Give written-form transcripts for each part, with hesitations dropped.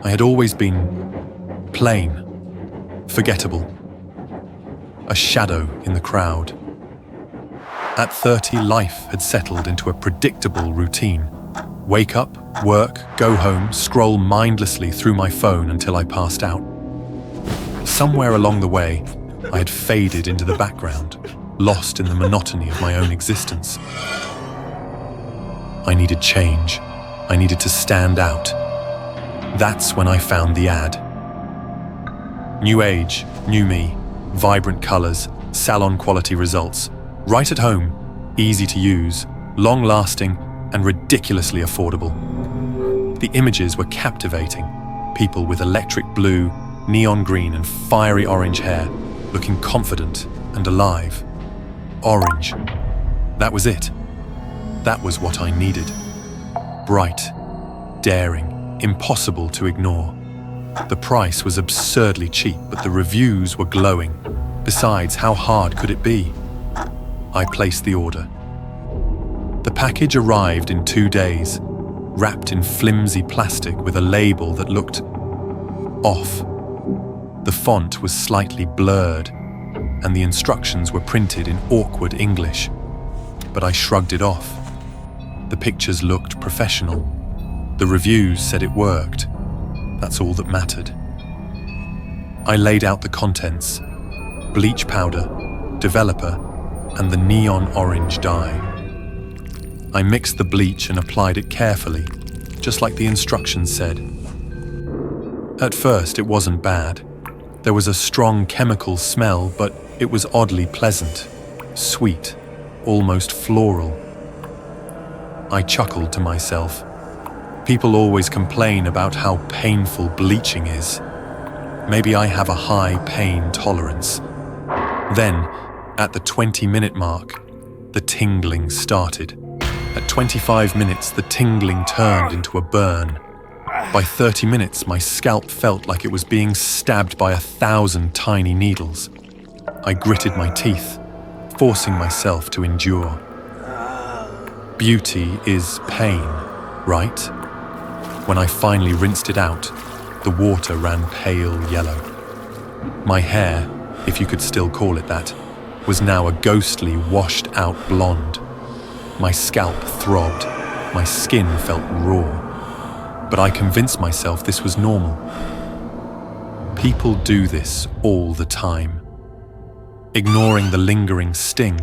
I had always been plain, forgettable, a shadow in the crowd. At 30, life had settled into a predictable routine. Wake up, work, go home, scroll mindlessly through my phone until I passed out. Somewhere along the way, I had faded into the background, lost in the monotony of my own existence. I needed change. I needed to stand out. That's when I found the ad. New age, new me, vibrant colors, salon quality results. Right at home, easy to use, long-lasting, and ridiculously affordable. The images were captivating. People with electric blue, neon green, and fiery orange hair, looking confident and alive. Orange. That was it. That was what I needed. Bright, daring, impossible to ignore. The price was absurdly cheap, but the reviews were glowing. Besides, how hard could it be? I placed the order. The package arrived in 2 days, wrapped in flimsy plastic with a label that looked off. The font was slightly blurred, and the instructions were printed in awkward English. But I shrugged it off. The pictures looked professional. The reviews said it worked. That's all that mattered. I laid out the contents: bleach powder, developer, and the neon orange dye. I mixed the bleach and applied it carefully, just like the instructions said. At first, it wasn't bad. There was a strong chemical smell, but it was oddly pleasant, sweet, almost floral. I chuckled to myself. People always complain about how painful bleaching is. Maybe I have a high pain tolerance. Then, at the 20-minute mark, the tingling started. At 25 minutes, the tingling turned into a burn. By 30 minutes, my scalp felt like it was being stabbed by 1,000 tiny needles. I gritted my teeth, forcing myself to endure. Beauty is pain, right? When I finally rinsed it out, the water ran pale yellow. My hair, if you could still call it that, was now a ghostly, washed-out blonde. My scalp throbbed, my skin felt raw. But I convinced myself this was normal. People do this all the time. Ignoring the lingering sting,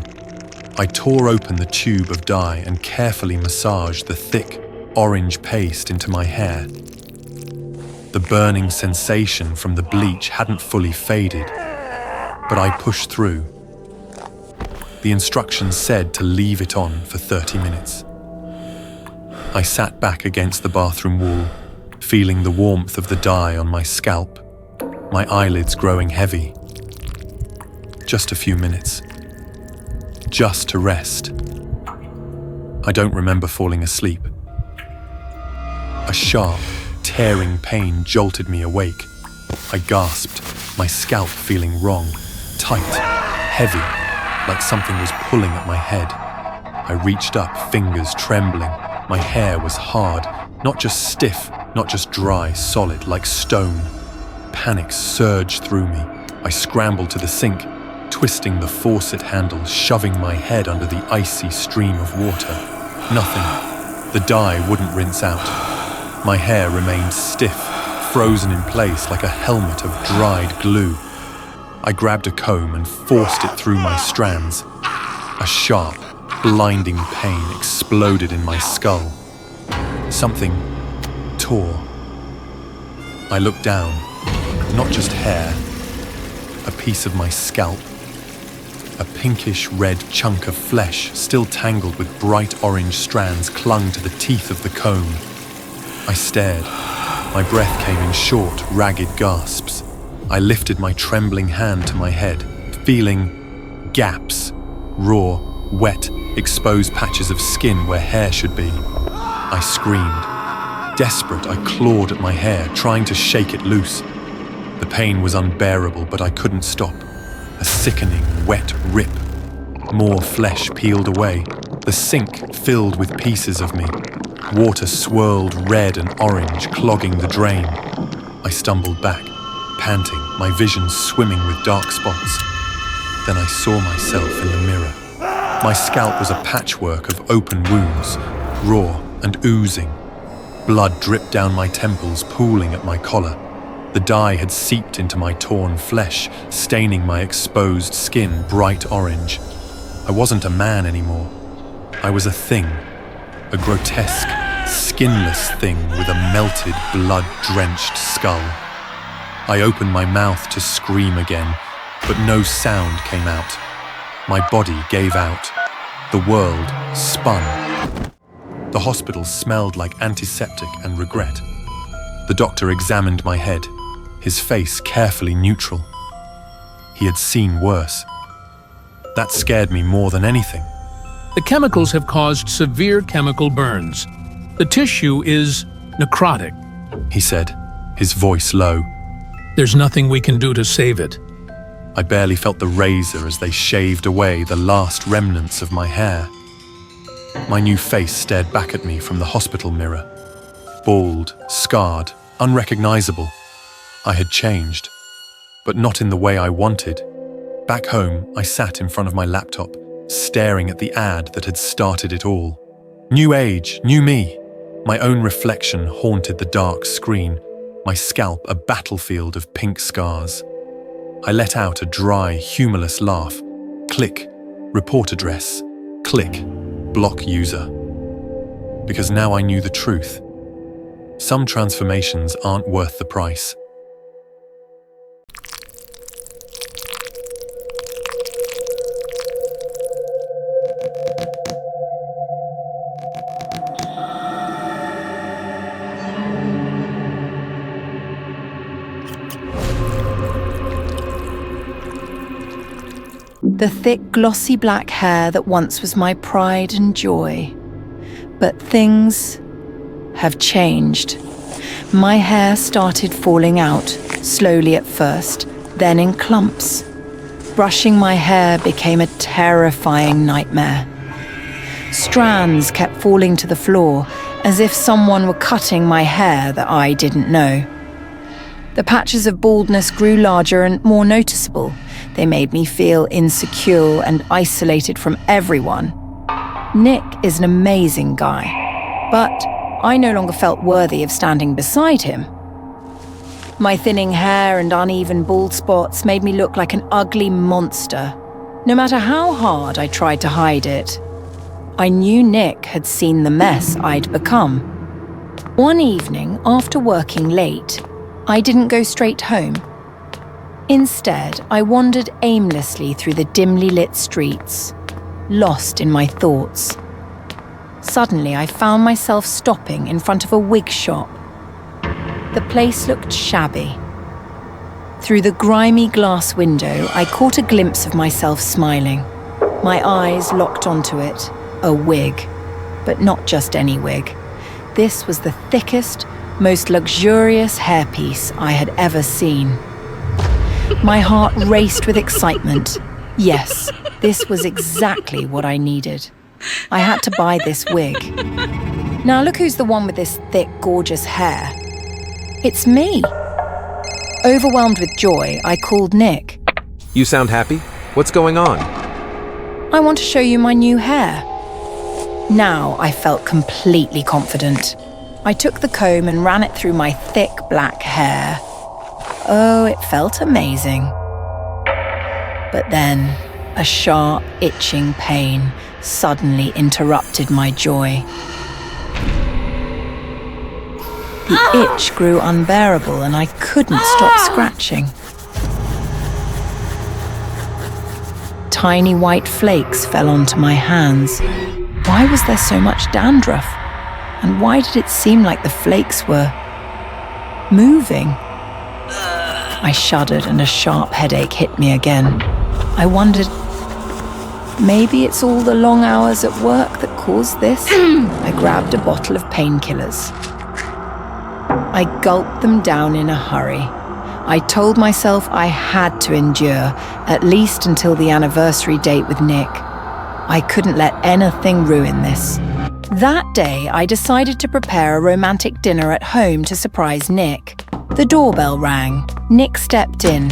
I tore open the tube of dye and carefully massaged the thick, orange paste into my hair. The burning sensation from the bleach hadn't fully faded, but I pushed through. The instructions said to leave it on for 30 minutes. I sat back against the bathroom wall, feeling the warmth of the dye on my scalp, my eyelids growing heavy. Just a few minutes. Just to rest. I don't remember falling asleep. A sharp, tearing pain jolted me awake. I gasped, my scalp feeling wrong, tight, heavy, like something was pulling at my head. I reached up, fingers trembling. My hair was hard, not just stiff, not just dry, solid, like stone. Panic surged through me. I scrambled to the sink, twisting the faucet handle, shoving my head under the icy stream of water. Nothing. The dye wouldn't rinse out. My hair remained stiff, frozen in place like a helmet of dried glue. I grabbed a comb and forced it through my strands. A sharp, blinding pain exploded in my skull. Something tore. I looked down. Not just hair. A piece of my scalp. A pinkish-red chunk of flesh, still tangled with bright orange strands, clung to the teeth of the comb. I stared. My breath came in short, ragged gasps. I lifted my trembling hand to my head, feeling gaps, raw, wet, exposed patches of skin where hair should be. I screamed. Desperate, I clawed at my hair, trying to shake it loose. The pain was unbearable, but I couldn't stop. A sickening, wet rip. More flesh peeled away. The sink filled with pieces of me. Water swirled red and orange, clogging the drain. I stumbled back, panting, my vision swimming with dark spots. Then I saw myself in the mirror. My scalp was a patchwork of open wounds, raw and oozing. Blood dripped down my temples, pooling at my collar. The dye had seeped into my torn flesh, staining my exposed skin bright orange. I wasn't a man anymore. I was a thing, a grotesque, skinless thing with a melted, blood-drenched skull. I opened my mouth to scream again, but no sound came out. My body gave out. The world spun. The hospital smelled like antiseptic and regret. The doctor examined my head, his face carefully neutral. He had seen worse. That scared me more than anything. The chemicals have caused severe chemical burns. The tissue is necrotic, he said, his voice low. There's nothing we can do to save it. I barely felt the razor as they shaved away the last remnants of my hair. My new face stared back at me from the hospital mirror. Bald, scarred, unrecognizable. I had changed, but not in the way I wanted. Back home, I sat in front of my laptop, staring at the ad that had started it all. New age, new me. My own reflection haunted the dark screen, my scalp a battlefield of pink scars. I let out a dry, humorless laugh. Click, report address. Click, block user. Because now I knew the truth. Some transformations aren't worth the price. The thick, glossy black hair that once was my pride and joy. But things have changed. My hair started falling out, slowly at first, then in clumps. Brushing my hair became a terrifying nightmare. Strands kept falling to the floor, as if someone were cutting my hair that I didn't know. The patches of baldness grew larger and more noticeable. They made me feel insecure and isolated from everyone. Nick is an amazing guy, but I no longer felt worthy of standing beside him. My thinning hair and uneven bald spots made me look like an ugly monster, no matter how hard I tried to hide it. I knew Nick had seen the mess I'd become. One evening, after working late, I didn't go straight home. Instead, I wandered aimlessly through the dimly lit streets, lost in my thoughts. Suddenly, I found myself stopping in front of a wig shop. The place looked shabby. Through the grimy glass window, I caught a glimpse of myself smiling. My eyes locked onto it, a wig, but not just any wig. This was the thickest, most luxurious hairpiece I had ever seen. My heart raced with excitement. Yes, this was exactly what I needed. I had to buy this wig. Now look who's the one with this thick, gorgeous hair. It's me. Overwhelmed with joy, I called Nick. You sound happy? What's going on? I want to show you my new hair. Now I felt completely confident. I took the comb and ran it through my thick black hair. Oh, it felt amazing. But then, a sharp, itching pain suddenly interrupted my joy. The itch grew unbearable and I couldn't stop scratching. Tiny white flakes fell onto my hands. Why was there so much dandruff? And why did it seem like the flakes were moving? I shuddered and a sharp headache hit me again. I wondered, maybe it's all the long hours at work that caused this? I grabbed a bottle of painkillers. I gulped them down in a hurry. I told myself I had to endure, at least until the anniversary date with Nick. I couldn't let anything ruin this. That day, I decided to prepare a romantic dinner at home to surprise Nick. The doorbell rang. Nick stepped in.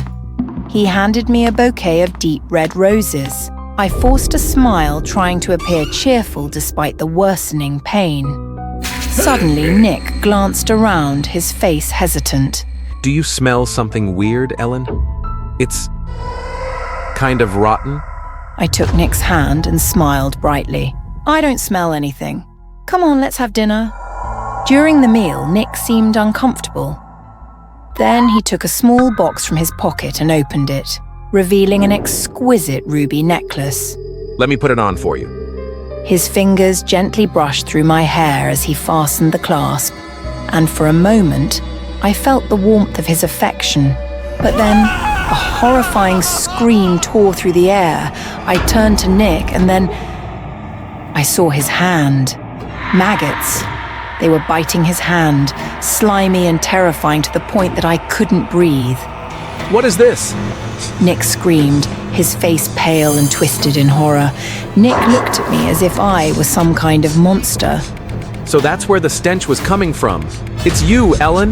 He handed me a bouquet of deep red roses. I forced a smile, trying to appear cheerful despite the worsening pain. Suddenly, Nick glanced around, his face hesitant. Do you smell something weird, Ellen? It's kind of rotten. I took Nick's hand and smiled brightly. I don't smell anything. Come on, let's have dinner. During the meal, Nick seemed uncomfortable. Then he took a small box from his pocket and opened it, revealing an exquisite ruby necklace. Let me put it on for you. His fingers gently brushed through my hair as he fastened the clasp, and for a moment, I felt the warmth of his affection. But then, a horrifying scream tore through the air. I turned to Nick, and then I saw his hand. Maggots. They were biting his hand, slimy and terrifying to the point that I couldn't breathe. What is this? Nick screamed, his face pale and twisted in horror. Nick looked at me as if I were some kind of monster. So that's where the stench was coming from. It's you, Ellen.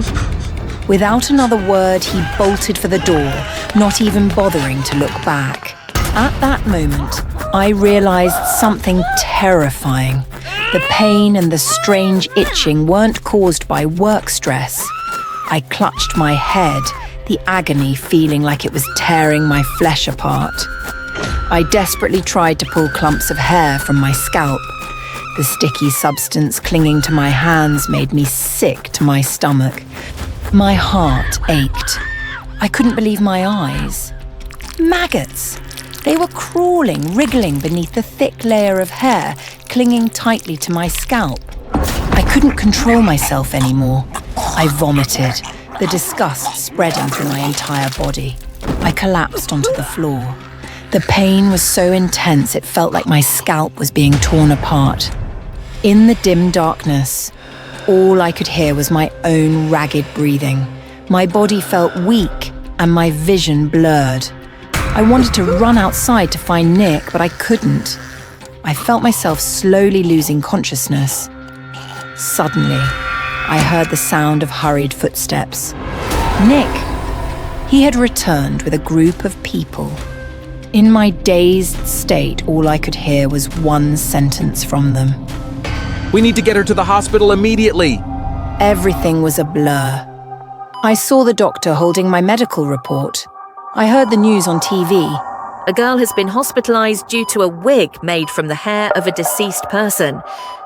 Without another word, he bolted for the door, not even bothering to look back. At that moment, I realized something terrifying. The pain and the strange itching weren't caused by work stress. I clutched my head, the agony feeling like it was tearing my flesh apart. I desperately tried to pull clumps of hair from my scalp. The sticky substance clinging to my hands made me sick to my stomach. My heart ached. I couldn't believe my eyes. Maggots! They were crawling, wriggling beneath the thick layer of hair, clinging tightly to my scalp. I couldn't control myself anymore. I vomited, the disgust spreading through my entire body. I collapsed onto the floor. The pain was so intense it felt like my scalp was being torn apart. In the dim darkness, all I could hear was my own ragged breathing. My body felt weak and my vision blurred. I wanted to run outside to find Nick, but I couldn't. I felt myself slowly losing consciousness. Suddenly, I heard the sound of hurried footsteps. Nick! He had returned with a group of people. In my dazed state, all I could hear was one sentence from them. We need to get her to the hospital immediately. Everything was a blur. I saw the doctor holding my medical report. I heard the news on TV. A girl has been hospitalized due to a wig made from the hair of a deceased person.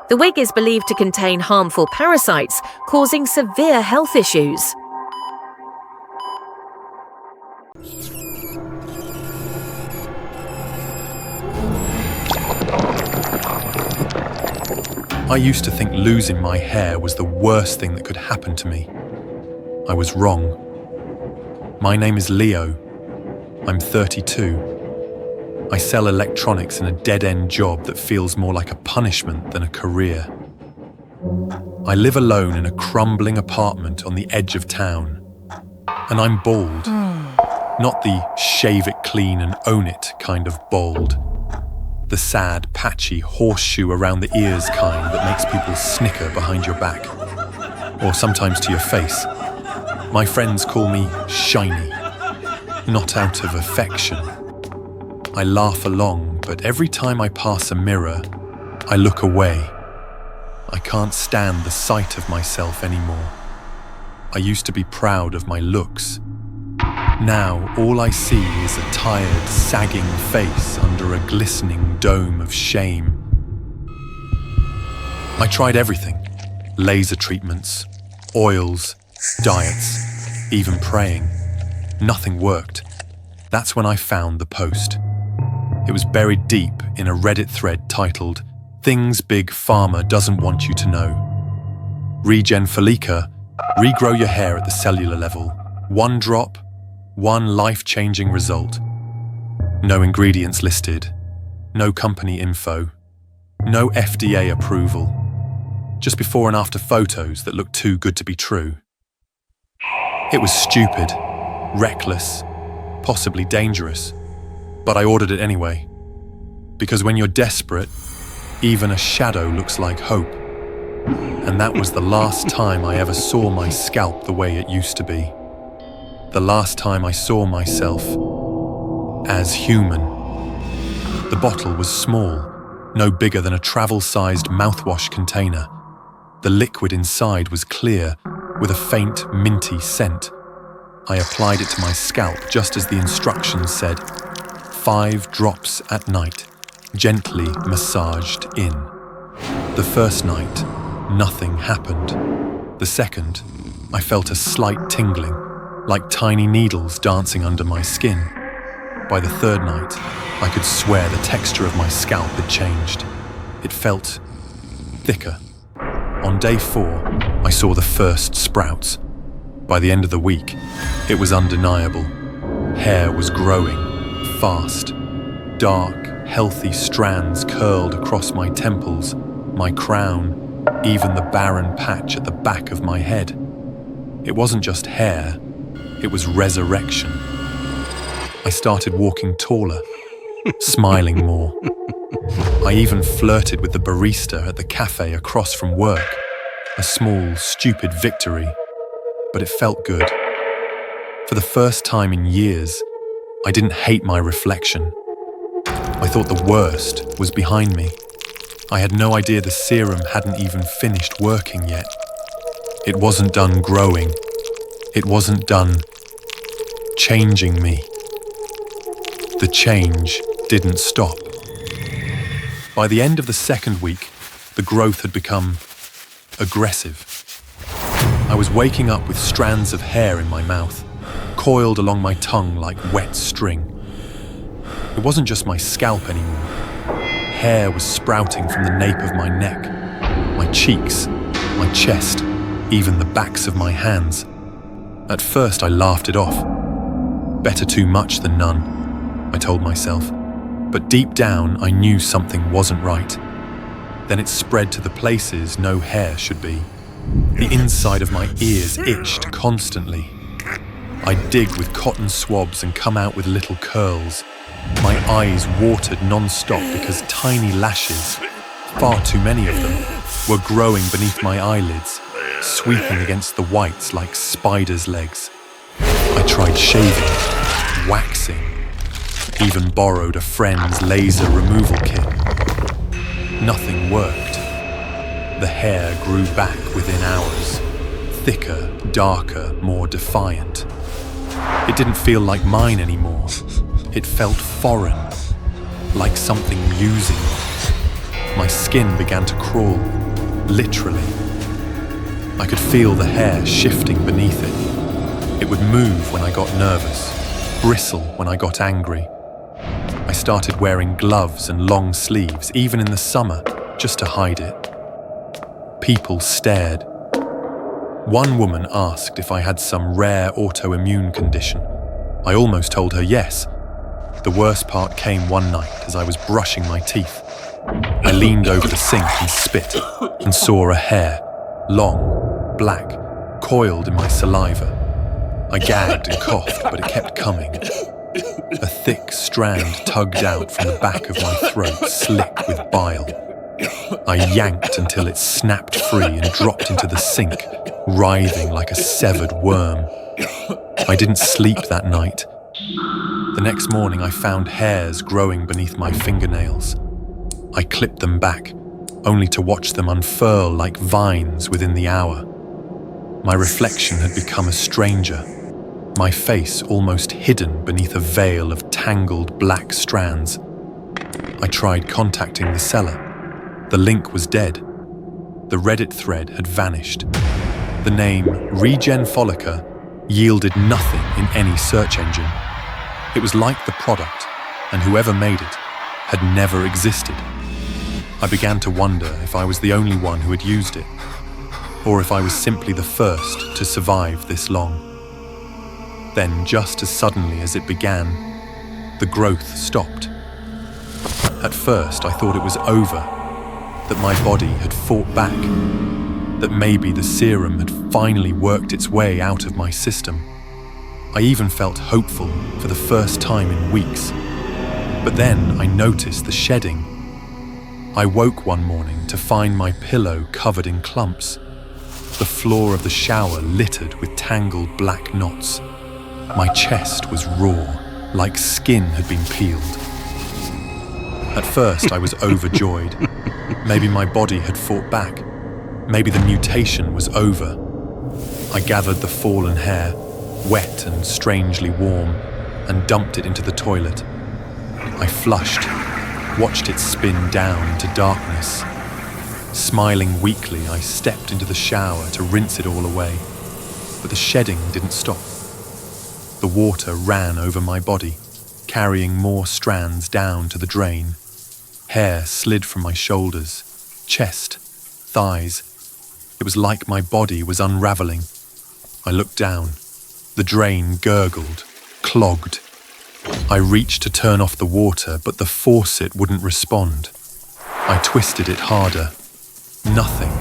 The wig is believed to contain harmful parasites, causing severe health issues. I used to think losing my hair was the worst thing that could happen to me. I was wrong. My name is Leo. I'm 32. I sell electronics in a dead-end job that feels more like a punishment than a career. I live alone in a crumbling apartment on the edge of town. And I'm bald. Not the shave it clean and own it kind of bald. The sad, patchy horseshoe around the ears kind that makes people snicker behind your back. Or sometimes to your face. My friends call me shiny, not out of affection. I laugh along, but every time I pass a mirror, I look away. I can't stand the sight of myself anymore. I used to be proud of my looks. Now, all I see is a tired, sagging face under a glistening dome of shame. I tried everything. Laser treatments, oils, diets, even praying. Nothing worked. That's when I found the post. It was buried deep in a Reddit thread titled, "Things Big Pharma Doesn't Want You to Know." Regen Felica, regrow your hair at the cellular level. One drop, one life-changing result. No ingredients listed. No company info. No FDA approval. Just before and after photos that looked too good to be true. It was stupid, reckless, possibly dangerous. But I ordered it anyway. Because when you're desperate, Even a shadow looks like hope. And that was the last time I ever saw my scalp the way it used to be. The last time I saw myself as human. The bottle was small, no bigger than a travel-sized mouthwash container. The liquid inside was clear, with a faint, minty scent. I applied it to my scalp just as the instructions said, 5 drops at night, gently massaged in. The first night, nothing happened. The second, I felt a slight tingling, like tiny needles dancing under my skin. By the third night, I could swear the texture of my scalp had changed. It felt thicker. On day 4, I saw the first sprouts. By the end of the week, it was undeniable. Hair was growing, fast. Dark, healthy strands curled across my temples, my crown, even the barren patch at the back of my head. It wasn't just hair, it was resurrection. I started walking taller, smiling more. I even flirted with the barista at the cafe across from work. A small, stupid victory, but it felt good. For the first time in years, I didn't hate my reflection. I thought the worst was behind me. I had no idea the serum hadn't even finished working yet. It wasn't done growing. It wasn't done changing me. The change didn't stop. By the end of the second week, the growth had become aggressive. I was waking up with strands of hair in my mouth, coiled along my tongue like wet string. It wasn't just my scalp anymore. Hair was sprouting from the nape of my neck, my cheeks, my chest, even the backs of my hands. At first I laughed it off. Better too much than none, I told myself. But deep down I knew something wasn't right. Then it spread to the places no hair should be. The inside of my ears itched constantly. I'd dig with cotton swabs and come out with little curls. My eyes watered non-stop because tiny lashes, far too many of them, were growing beneath my eyelids, sweeping against the whites like spiders' legs. I tried shaving, waxing, even borrowed a friend's laser removal kit. Nothing worked. The hair grew back within hours, thicker, darker, more defiant. It didn't feel like mine anymore. It felt foreign, like something using me. My skin began to crawl, literally. I could feel the hair shifting beneath it. It would move when I got nervous, bristle when I got angry. I started wearing gloves and long sleeves, even in the summer, just to hide it. People stared. One woman asked if I had some rare autoimmune condition. I almost told her yes. The worst part came one night as I was brushing my teeth. I leaned over the sink and spit, and saw a hair, long, black, coiled in my saliva. I gagged and coughed, but it kept coming. A thick strand tugged out from the back of my throat, slick with bile. I yanked until it snapped free and dropped into the sink, writhing like a severed worm. I didn't sleep that night. The next morning I found hairs growing beneath my fingernails. I clipped them back, only to watch them unfurl like vines within the hour. My reflection had become a stranger, my face almost hidden beneath a veil of tangled black strands. I tried contacting the seller. The link was dead. The Reddit thread had vanished. The name Regen Follica yielded nothing in any search engine. It was like the product, and whoever made it had never existed. I began to wonder if I was the only one who had used it, or if I was simply the first to survive this long. Then, just as suddenly as it began, the growth stopped. At first, I thought it was over, that my body had fought back, that maybe the serum had finally worked its way out of my system. I even felt hopeful for the first time in weeks. But then I noticed the shedding. I woke one morning to find my pillow covered in clumps, the floor of the shower littered with tangled black knots. My chest was raw, like skin had been peeled. At first I was overjoyed. Maybe my body had fought back. Maybe the mutation was over. I gathered the fallen hair, wet and strangely warm, and dumped it into the toilet. I flushed, watched it spin down into darkness. Smiling weakly, I stepped into the shower to rinse it all away, but the shedding didn't stop. The water ran over my body, carrying more strands down to the drain. Hair slid from my shoulders, chest, thighs. It was like my body was unraveling. I looked down. The drain gurgled, clogged. I reached to turn off the water, but the faucet wouldn't respond. I twisted it harder. Nothing.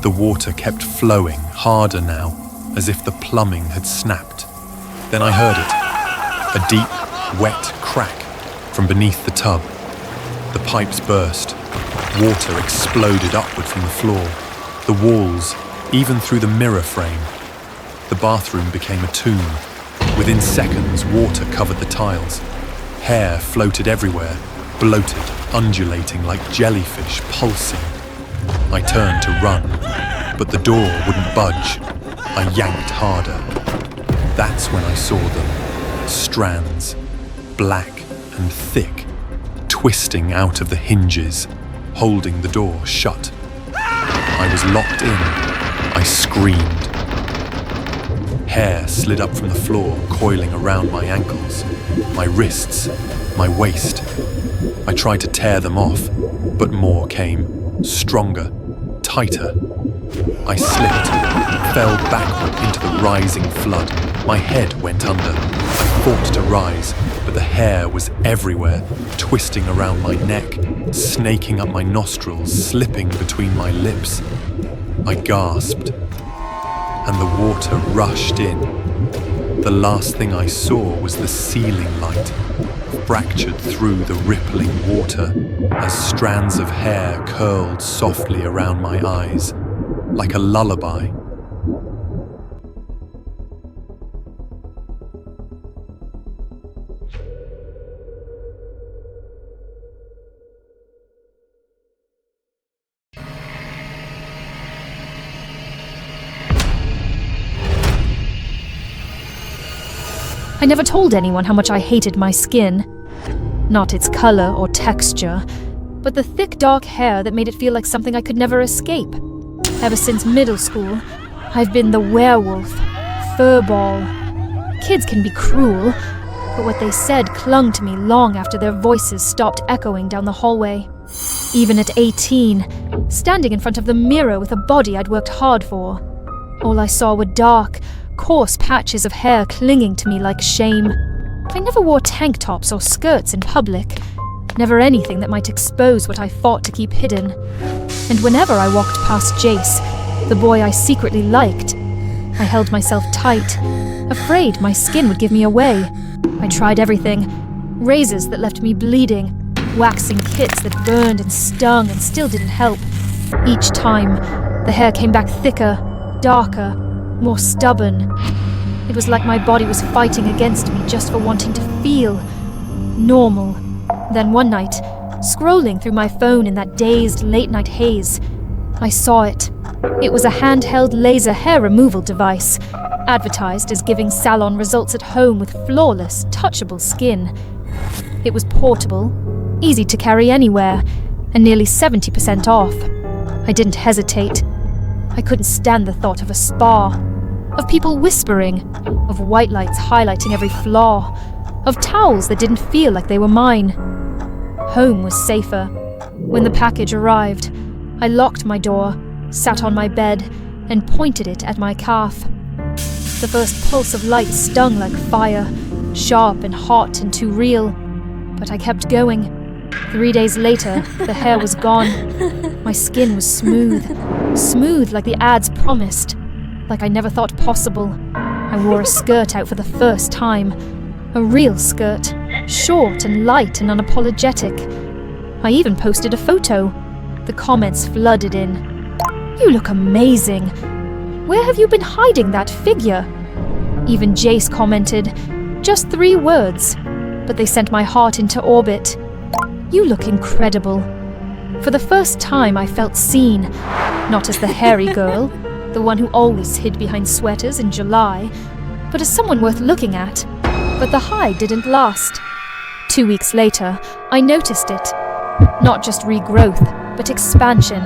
The water kept flowing, harder now, as if the plumbing had snapped. Then I heard it. A deep, wet crack from beneath the tub. The pipes burst. Water exploded upward from the floor. The walls, even through the mirror frame. The bathroom became a tomb. Within seconds, water covered the tiles. Hair floated everywhere, bloated, undulating like jellyfish, pulsing. I turned to run, but the door wouldn't budge. I yanked harder. That's when I saw them. Strands, black and thick, twisting out of the hinges, holding the door shut. I was locked in. I screamed. Hair slid up from the floor, coiling around my ankles, my wrists, my waist. I tried to tear them off, but more came, stronger, tighter. I slipped, fell backward into the rising flood. My head went under. I fought to rise, but the hair was everywhere, twisting around my neck, snaking up my nostrils, slipping between my lips. I gasped, and the water rushed in. The last thing I saw was the ceiling light, fractured through the rippling water as strands of hair curled softly around my eyes, like a lullaby. I never told anyone how much I hated my skin. Not its color or texture, but the thick dark hair that made it feel like something I could never escape. Ever since middle school, I've been the werewolf, furball. Kids can be cruel, but what they said clung to me long after their voices stopped echoing down the hallway. Even at 18, standing in front of the mirror with a body I'd worked hard for, all I saw were dark, coarse patches of hair clinging to me like shame. I never wore tank tops or skirts in public, never anything that might expose what I fought to keep hidden. And whenever I walked past Jace, the boy I secretly liked, I held myself tight, afraid my skin would give me away. I tried everything, razors that left me bleeding, waxing kits that burned and stung and still didn't help. Each time, the hair came back thicker, darker, more stubborn. It was like my body was fighting against me just for wanting to feel normal. Then one night, scrolling through my phone in that dazed late-night haze, I saw it. It was a handheld laser hair removal device, advertised as giving Salon results at home with flawless, touchable skin. It was portable, easy to carry anywhere, and nearly 70% off. I didn't hesitate. I couldn't stand the thought of a spa, of people whispering, of white lights highlighting every flaw, of towels that didn't feel like they were mine. Home was safer. When the package arrived, I locked my door, sat on my bed, and pointed it at my calf. The first pulse of light stung like fire, sharp and hot and too real. But I kept going. 3 days later, the hair was gone. My skin was smooth like the ads promised, like I never thought possible. I wore a skirt out for the first time, a real skirt, short and light and unapologetic. I even posted a photo. The comments flooded in. "You look amazing. Where have you been hiding that figure?" Even Jace commented, just 3 words, but they sent my heart into orbit. "You look incredible." For the first time I felt seen, not as the hairy girl, the one who always hid behind sweaters in July, but as someone worth looking at. But the high didn't last. 2 weeks later, I noticed it. Not just regrowth, but expansion.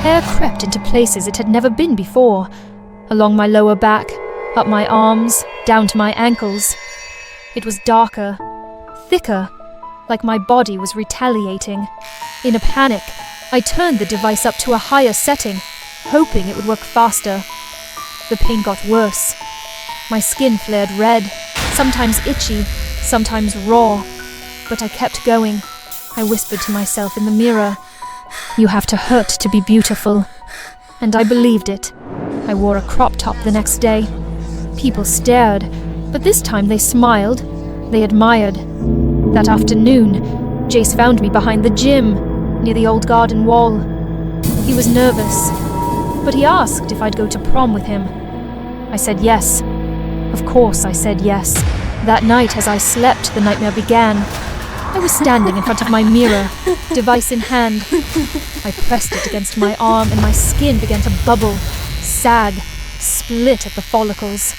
Hair crept into places it had never been before, along my lower back, up my arms, down to my ankles. It was darker, thicker, like my body was retaliating. In a panic, I turned the device up to a higher setting, hoping it would work faster. The pain got worse. My skin flared red, sometimes itchy, sometimes raw, but I kept going. I whispered to myself in the mirror, "You have to hurt to be beautiful." And I believed it. I wore a crop top the next day. People stared, but this time they smiled. They admired. That afternoon, Jace found me behind the gym, near the old garden wall. He was nervous, but he asked if I'd go to prom with him. I said yes. Of course I said yes. That night, as I slept, the nightmare began. I was standing in front of my mirror, device in hand. I pressed it against my arm and my skin began to bubble, sag, split at the follicles.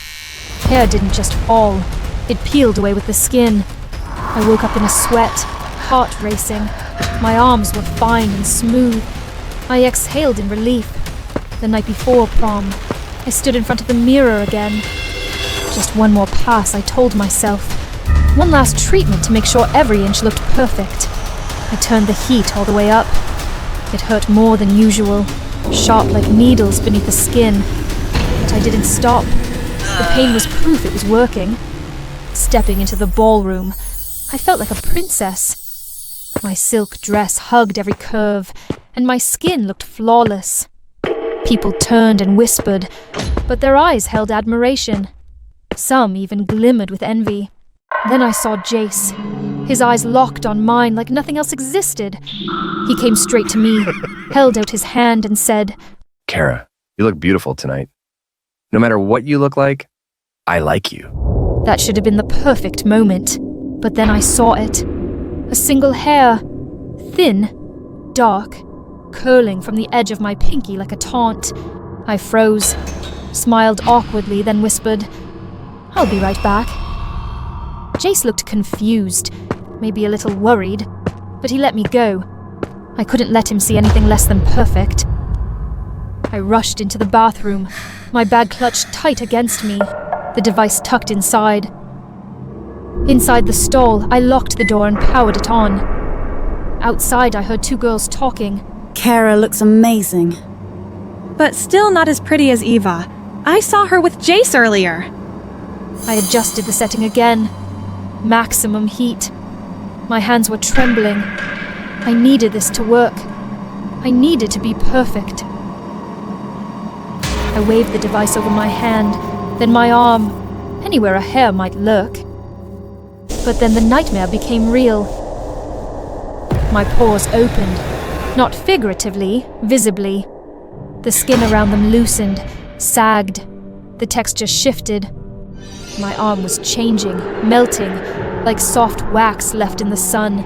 Hair didn't just fall, it peeled away with the skin. I woke up in a sweat, heart racing. My arms were fine and smooth. I exhaled in relief. The night before prom, I stood in front of the mirror again. Just one more pass, I told myself. One last treatment to make sure every inch looked perfect. I turned the heat all the way up. It hurt more than usual, sharp like needles beneath the skin. But I didn't stop. The pain was proof it was working. Stepping into the ballroom, I felt like a princess. My silk dress hugged every curve, and my skin looked flawless. People turned and whispered, but their eyes held admiration. Some even glimmered with envy. Then I saw Jace. His eyes locked on mine like nothing else existed. He came straight to me, held out his hand and said, "Kara, you look beautiful tonight. No matter what you look like, I like you." That should have been the perfect moment. But then I saw it. A single hair. Thin, dark, curling from the edge of my pinky like a taunt. I froze, smiled awkwardly, then whispered, "I'll be right back." Jace looked confused, maybe a little worried, but he let me go. I couldn't let him see anything less than perfect. I rushed into the bathroom, my bag clutched tight against me, the device tucked inside. Inside the stall, I locked the door and powered it on. Outside, I heard 2 girls talking. "Kara looks amazing." But still not as pretty as Eva. I saw her with Jace earlier. I adjusted the setting again. Maximum heat. My hands were trembling. I needed this to work. I needed to be perfect. I waved the device over my hand, then my arm, anywhere a hair might lurk. But then the nightmare became real. My pores opened, not figuratively, visibly. The skin around them loosened, sagged. The texture shifted. My arm was changing, melting, like soft wax left in the sun.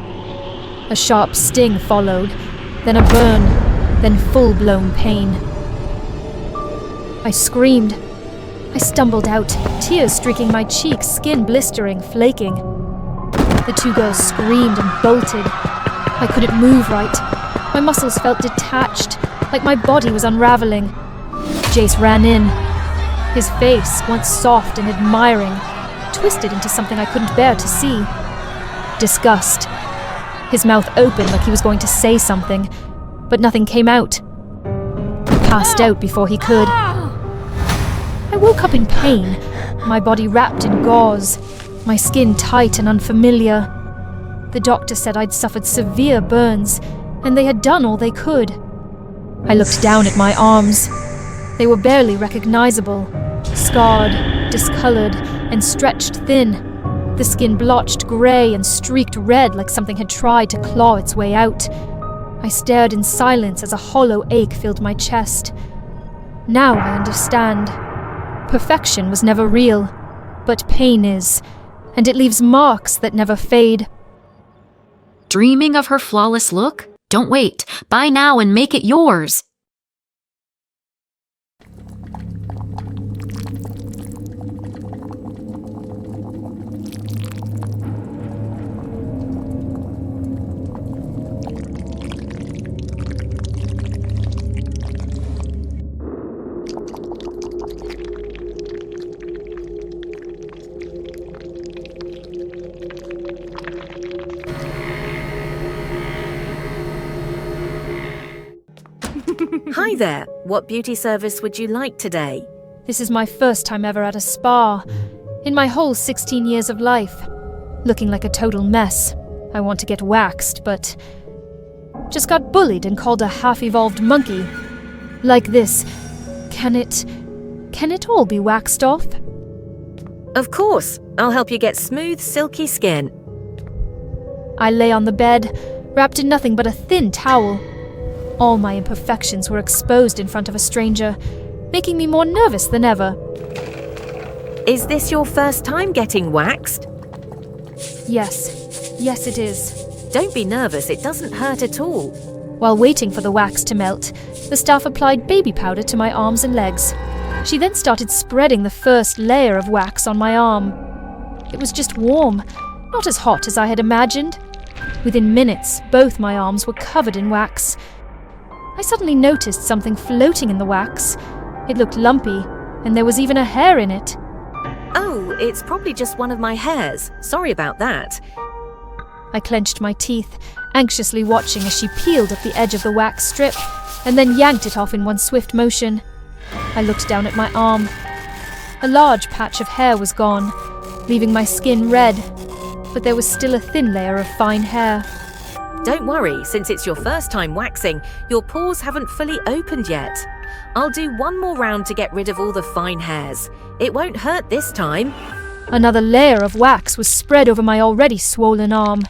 A sharp sting followed, then a burn, then full-blown pain. I screamed. I stumbled out, tears streaking my cheeks, skin blistering, flaking. The 2 girls screamed and bolted. I couldn't move right. My muscles felt detached, like my body was unraveling. Jace ran in. His face, once soft and admiring, twisted into something I couldn't bear to see. Disgust. His mouth opened like he was going to say something, but nothing came out. I passed out before he could. I woke up in pain, my body wrapped in gauze, my skin tight and unfamiliar. The doctor said I'd suffered severe burns, and they had done all they could. I looked down at my arms. They were barely recognizable, scarred, discolored, and stretched thin. the skin blotched grey and streaked red like something had tried to claw its way out. I stared in silence as a hollow ache filled my chest. Now I understand. Perfection was never real, but pain is, and it leaves marks that never fade. Dreaming of her flawless look? Don't wait. Buy now and make it yours. Hi there. What beauty service would you like today? This is my first time ever at a spa. In my whole 16 years of life. Looking like a total mess. I want to get waxed, but just got bullied and called a half-evolved monkey. Like this. Can it all be waxed off? Of course. I'll help you get smooth, silky skin. I lay on the bed, wrapped in nothing but a thin towel. All my imperfections were exposed in front of a stranger, making me more nervous than ever. Is this your first time getting waxed? Yes it is. Don't be nervous, it doesn't hurt at all. While waiting for the wax to melt, the staff applied baby powder to my arms and legs. She then started spreading the first layer of wax on my arm. It was just warm, not as hot as I had imagined. Within minutes, both my arms were covered in wax. I suddenly noticed something floating in the wax. It looked lumpy, and there was even a hair in it. Oh, it's probably just one of my hairs. Sorry about that. I clenched my teeth, anxiously watching as she peeled at the edge of the wax strip, and then yanked it off in one swift motion. I looked down at my arm. A large patch of hair was gone, leaving my skin red, but there was still a thin layer of fine hair. Don't worry, since it's your first time waxing, your pores haven't fully opened yet. I'll do one more round to get rid of all the fine hairs. It won't hurt this time. Another layer of wax was spread over my already swollen arm.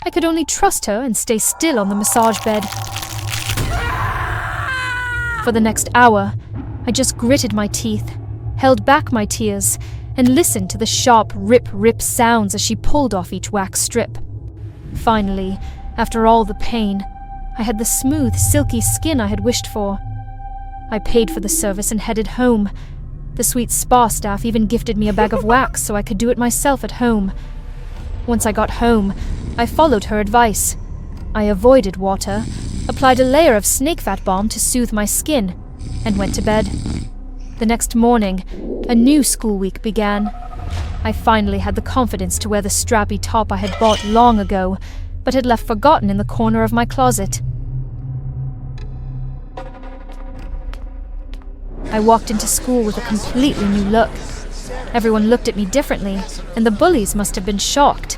I could only trust her and stay still on the massage bed. For the next hour, I just gritted my teeth, held back my tears, and listened to the sharp rip-rip sounds as she pulled off each wax strip. Finally, after all the pain, I had the smooth, silky skin I had wished for. I paid for the service and headed home. The sweet spa staff even gifted me a bag of wax so I could do it myself at home. Once I got home, I followed her advice. I avoided water, applied a layer of snake fat balm to soothe my skin, and went to bed. The next morning, a new school week began. I finally had the confidence to wear the strappy top I had bought long ago, but had left forgotten in the corner of my closet. I walked into school with a completely new look. Everyone looked at me differently, and the bullies must have been shocked.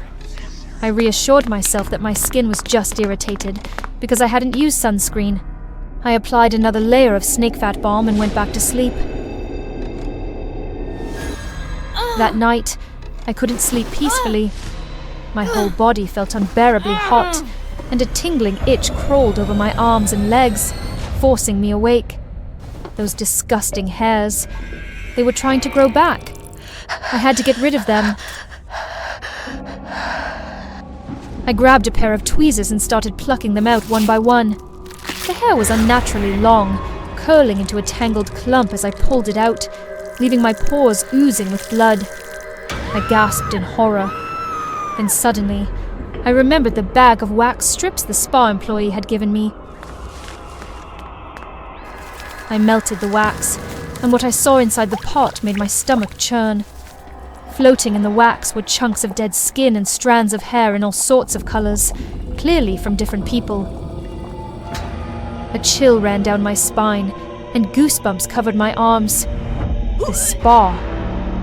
I reassured myself that my skin was just irritated, because I hadn't used sunscreen. I applied another layer of snake fat balm and went back to sleep. That night, I couldn't sleep peacefully. My whole body felt unbearably hot, and a tingling itch crawled over my arms and legs, forcing me awake. Those disgusting hairs. They were trying to grow back. I had to get rid of them. I grabbed a pair of tweezers and started plucking them out one by one. The hair was unnaturally long, curling into a tangled clump as I pulled it out, leaving my pores oozing with blood. I gasped in horror. Then suddenly, I remembered the bag of wax strips the spa employee had given me. I melted the wax, and what I saw inside the pot made my stomach churn. Floating in the wax were chunks of dead skin and strands of hair in all sorts of colors, clearly from different people. A chill ran down my spine, and goosebumps covered my arms. The spa.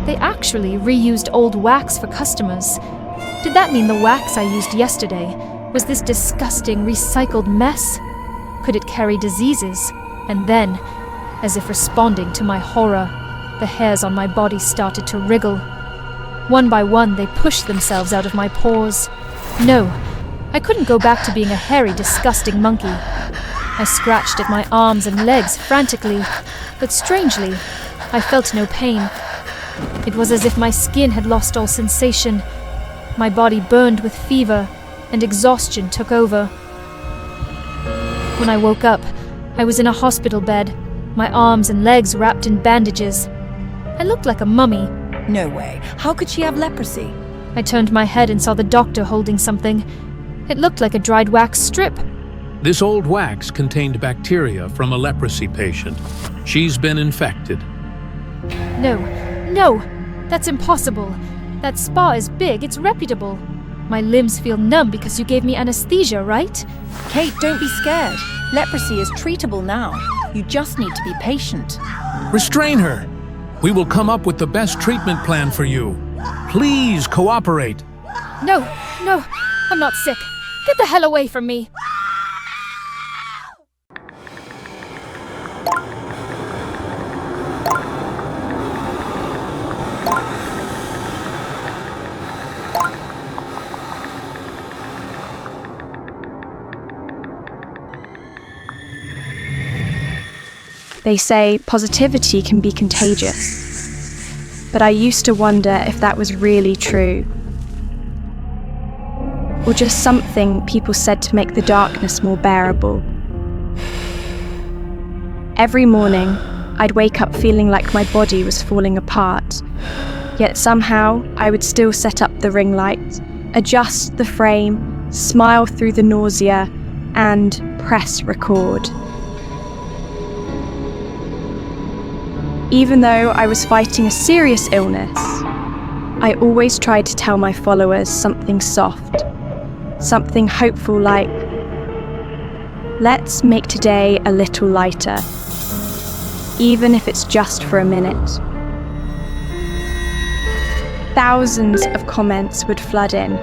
They actually reused old wax for customers. Did that mean the wax I used yesterday was this disgusting recycled mess? Could it carry diseases? And then, as if responding to my horror, the hairs on my body started to wriggle. One by one, they pushed themselves out of my paws. No, I couldn't go back to being a hairy, disgusting monkey. I scratched at my arms and legs frantically, but strangely, I felt no pain. It was as if my skin had lost all sensation. My body burned with fever, and exhaustion took over. When I woke up, I was in a hospital bed, my arms and legs wrapped in bandages. I looked like a mummy. No way. How could she have leprosy? I turned my head and saw the doctor holding something. It looked like a dried wax strip. This old wax contained bacteria from a leprosy patient. She's been infected. No, that's impossible. That spa is big, it's reputable. My limbs feel numb because you gave me anesthesia, right? Kate, don't be scared. Leprosy is treatable now. You just need to be patient. Restrain her. We will come up with the best treatment plan for you. Please cooperate. No, I'm not sick. Get the hell away from me. They say positivity can be contagious. But I used to wonder if that was really true. Or just something people said to make the darkness more bearable. Every morning, I'd wake up feeling like my body was falling apart. Yet somehow, I would still set up the ring light, adjust the frame, smile through the nausea, and press record. Even though I was fighting a serious illness, I always tried to tell my followers something soft, something hopeful like, let's make today a little lighter, even if it's just for a minute. Thousands of comments would flood in,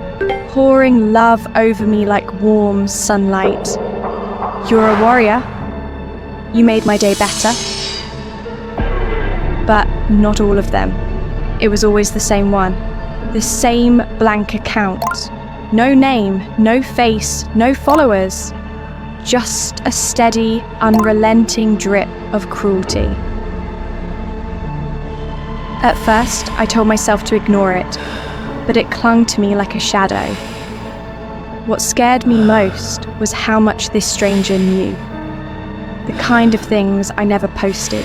pouring love over me like warm sunlight. You're a warrior. You made my day better. But not all of them. It was always the same one. The same blank account. No name, no face, no followers. Just a steady, unrelenting drip of cruelty. At first, I told myself to ignore it, but it clung to me like a shadow. What scared me most was how much this stranger knew. The kind of things I never posted.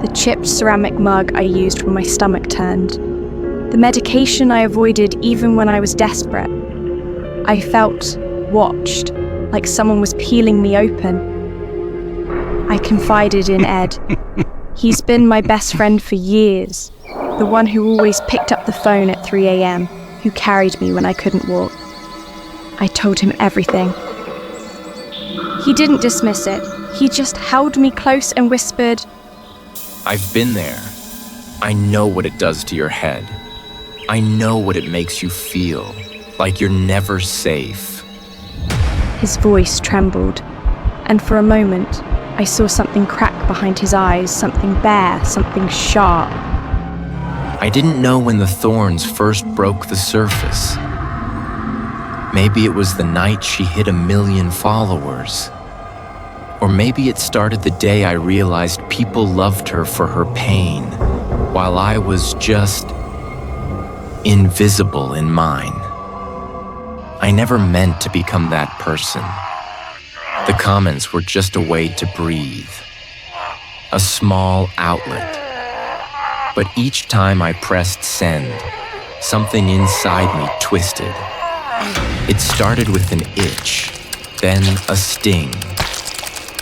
The chipped ceramic mug I used when my stomach turned. The medication I avoided even when I was desperate. I felt watched, like someone was peeling me open. I confided in Ed. He's been my best friend for years. The one who always picked up the phone at 3 a.m, who carried me when I couldn't walk. I told him everything. He didn't dismiss it. He just held me close and whispered, I've been there. I know what it does to your head. I know what it makes you feel, like you're never safe. His voice trembled, and for a moment, I saw something crack behind his eyes, something bare, something sharp. I didn't know when the thorns first broke the surface. Maybe it was the night she hit 1 million followers. Or maybe it started the day I realized people loved her for her pain, while I was just invisible in mine. I never meant to become that person. The comments were just a way to breathe, a small outlet. But each time I pressed send, something inside me twisted. It started with an itch, then a sting.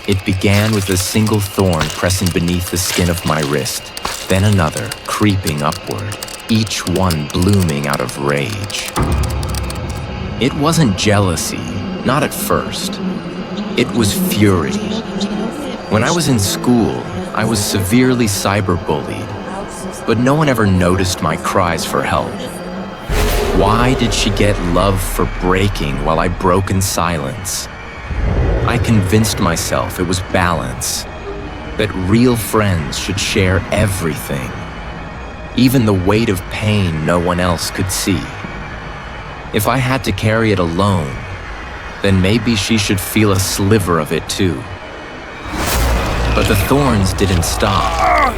It began with a single thorn pressing beneath the skin of my wrist, then another creeping upward, each one blooming out of rage. It wasn't jealousy, not at first. It was fury. When I was in school, I was severely cyberbullied, but no one ever noticed my cries for help. Why did she get love for breaking while I broke in silence? I convinced myself it was balance. that real friends should share everything, even the weight of pain no one else could see. If I had to carry it alone, then maybe she should feel a sliver of it too. But the thorns didn't stop.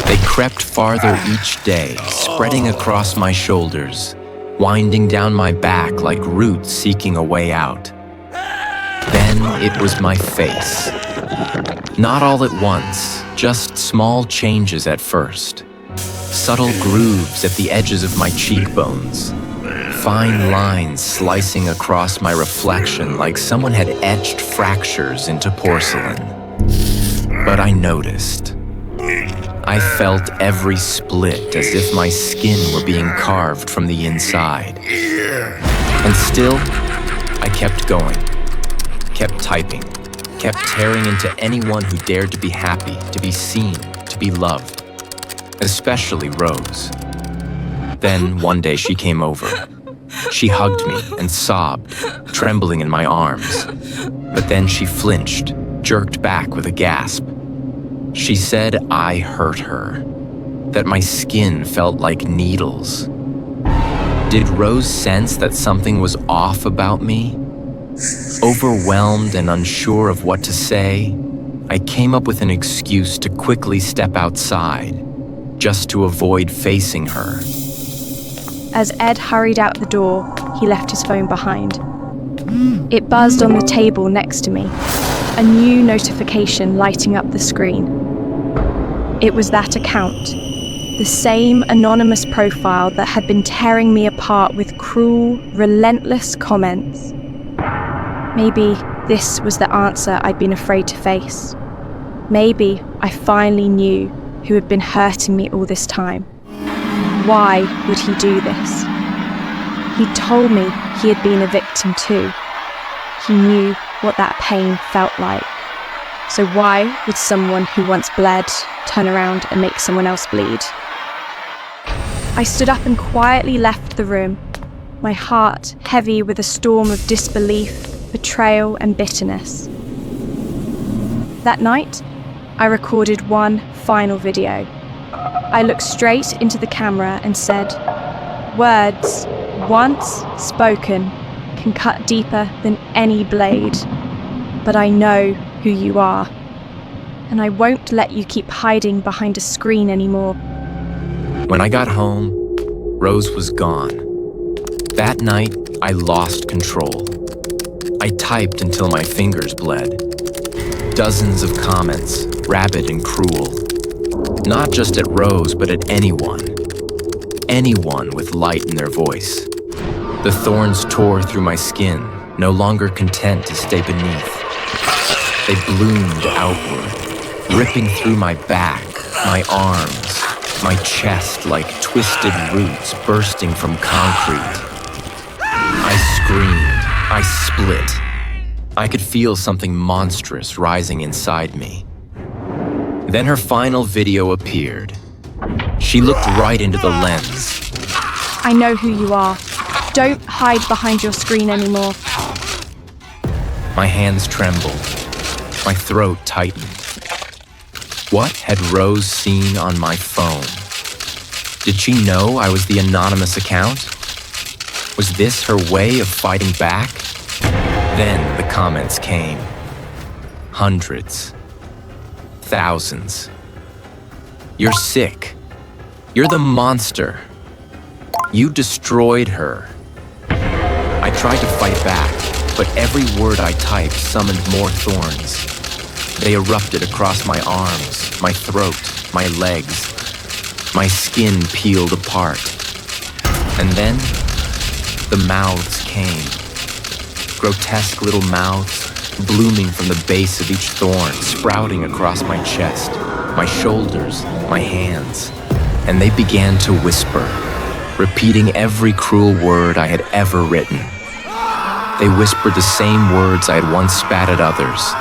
They crept farther each day, spreading across my shoulders, winding down my back like roots seeking a way out. Then it was my face. Not all at once, just small changes at first. Subtle grooves at the edges of my cheekbones. Fine lines slicing across my reflection like someone had etched fractures into porcelain. But I noticed. I felt every split as if my skin were being carved from the inside. And still, I kept going, kept typing, kept tearing into anyone who dared to be happy, to be seen, to be loved, especially Rose. Then one day she came over. She hugged me and sobbed, trembling in my arms. But then she flinched, jerked back with a gasp. She said I hurt her, that my skin felt like needles. Did Rose sense that something was off about me? Overwhelmed and unsure of what to say, I came up with an excuse to quickly step outside, just to avoid facing her. As Ed hurried out the door, he left his phone behind. It buzzed on the table next to me, a new notification lighting up the screen. It was that account, the same anonymous profile that had been tearing me apart with cruel, relentless comments. Maybe this was the answer I'd been afraid to face. Maybe I finally knew who had been hurting me all this time. Why would he do this? He told me he had been a victim too. He knew what that pain felt like. So why would someone who once bled turn around and make someone else bleed? I stood up and quietly left the room, my heart heavy with a storm of disbelief, betrayal, and bitterness. That night, I recorded one final video. I looked straight into the camera and said, "Words, once spoken, can cut deeper than any blade. But I know who you are, and I won't let you keep hiding behind a screen anymore." When I got home, Rose was gone. That night, I lost control. I typed until my fingers bled. Dozens of comments, rabid and cruel. Not just at Rose, but at anyone. Anyone with light in their voice. The thorns tore through my skin, no longer content to stay beneath. They bloomed outward, ripping through my back, my arms, my chest like twisted roots bursting from concrete. I screamed, I split. I could feel something monstrous rising inside me. Then her final video appeared. She looked right into the lens. I know who you are. Don't hide behind your screen anymore. My hands trembled. My throat tightened. What had Rose seen on my phone? Did she know I was the anonymous account? Was this her way of fighting back? Then the comments came. Hundreds. Thousands. You're sick. You're the monster. You destroyed her. I tried to fight back, but every word I typed summoned more thorns. They erupted across my arms, my throat, my legs. My skin peeled apart. And then, the mouths came. Grotesque little mouths, blooming from the base of each thorn, sprouting across my chest, my shoulders, my hands. And they began to whisper, repeating every cruel word I had ever written. They whispered the same words I had once spat at others.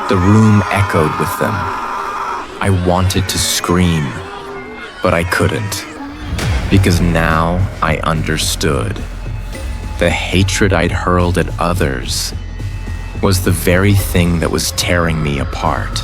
The room echoed with them. I wanted to scream, but I couldn't, because now I understood. The hatred I'd hurled at others was the very thing that was tearing me apart.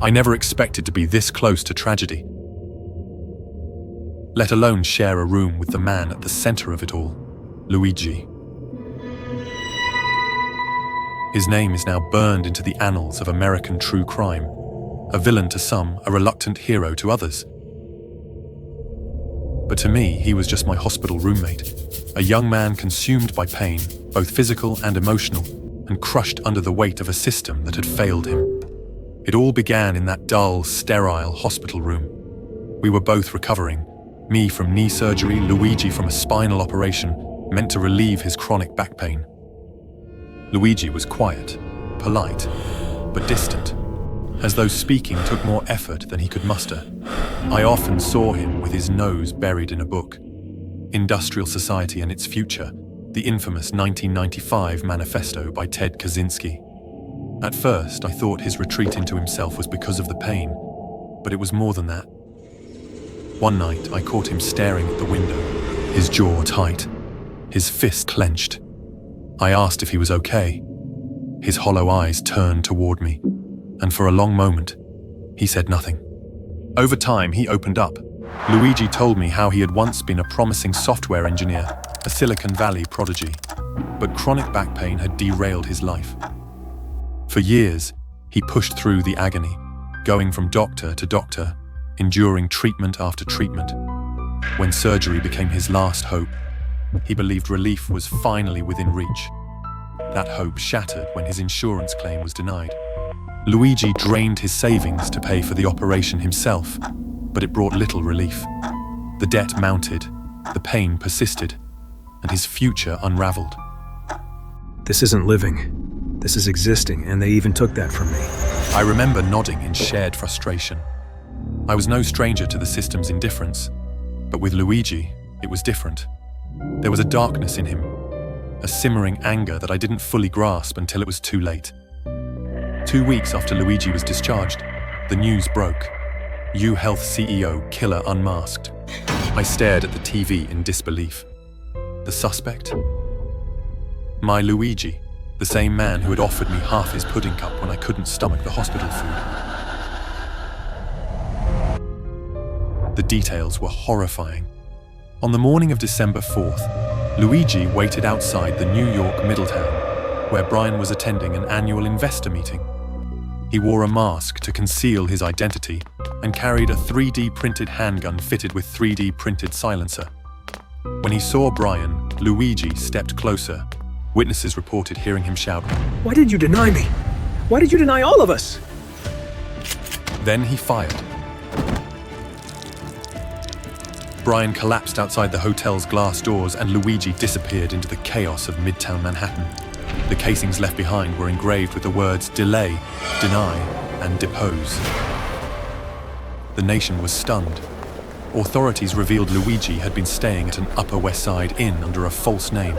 I never expected to be this close to tragedy, let alone share a room with the man at the center of it all, Luigi. His name is now burned into the annals of American true crime, a villain to some, a reluctant hero to others. But to me, he was just my hospital roommate, a young man consumed by pain, both physical and emotional, and crushed under the weight of a system that had failed him. It all began in that dull, sterile hospital room. We were both recovering, me from knee surgery, Luigi from a spinal operation meant to relieve his chronic back pain. Luigi was quiet, polite, but distant, as though speaking took more effort than he could muster. I often saw him with his nose buried in a book, Industrial Society and Its Future, the infamous 1995 manifesto by Ted Kaczynski. At first, I thought his retreat into himself was because of the pain, but it was more than that. One night, I caught him staring at the window, his jaw tight, his fist clenched. I asked if he was okay. His hollow eyes turned toward me, and for a long moment, he said nothing. Over time, he opened up. Luigi told me how he had once been a promising software engineer, a Silicon Valley prodigy, but chronic back pain had derailed his life. For years, he pushed through the agony, going from doctor to doctor, enduring treatment after treatment. When surgery became his last hope, he believed relief was finally within reach. That hope shattered when his insurance claim was denied. Luigi drained his savings to pay for the operation himself, but it brought little relief. The debt mounted, the pain persisted, and his future unraveled. This isn't living. This is existing, and they even took that from me. I remember nodding in shared frustration. I was no stranger to the system's indifference, but with Luigi, it was different. There was a darkness in him, a simmering anger that I didn't fully grasp until it was too late. 2 weeks after Luigi was discharged, the news broke. UHealth CEO killer unmasked. I stared at the TV in disbelief. The suspect? My Luigi, the same man who had offered me half his pudding cup when I couldn't stomach the hospital food. The details were horrifying. On the morning of December 4th, Luigi waited outside the New York Middletown, where Brian was attending an annual investor meeting. He wore a mask to conceal his identity and carried a 3D printed handgun fitted with 3D printed silencer. When he saw Brian, Luigi stepped closer. Witnesses reported hearing him shout, Why did you deny me? Why did you deny all of us? Then he fired. Brian collapsed outside the hotel's glass doors and Luigi disappeared into the chaos of Midtown Manhattan. The casings left behind were engraved with the words delay, deny, and depose. The nation was stunned. Authorities revealed Luigi had been staying at an Upper West Side inn under a false name.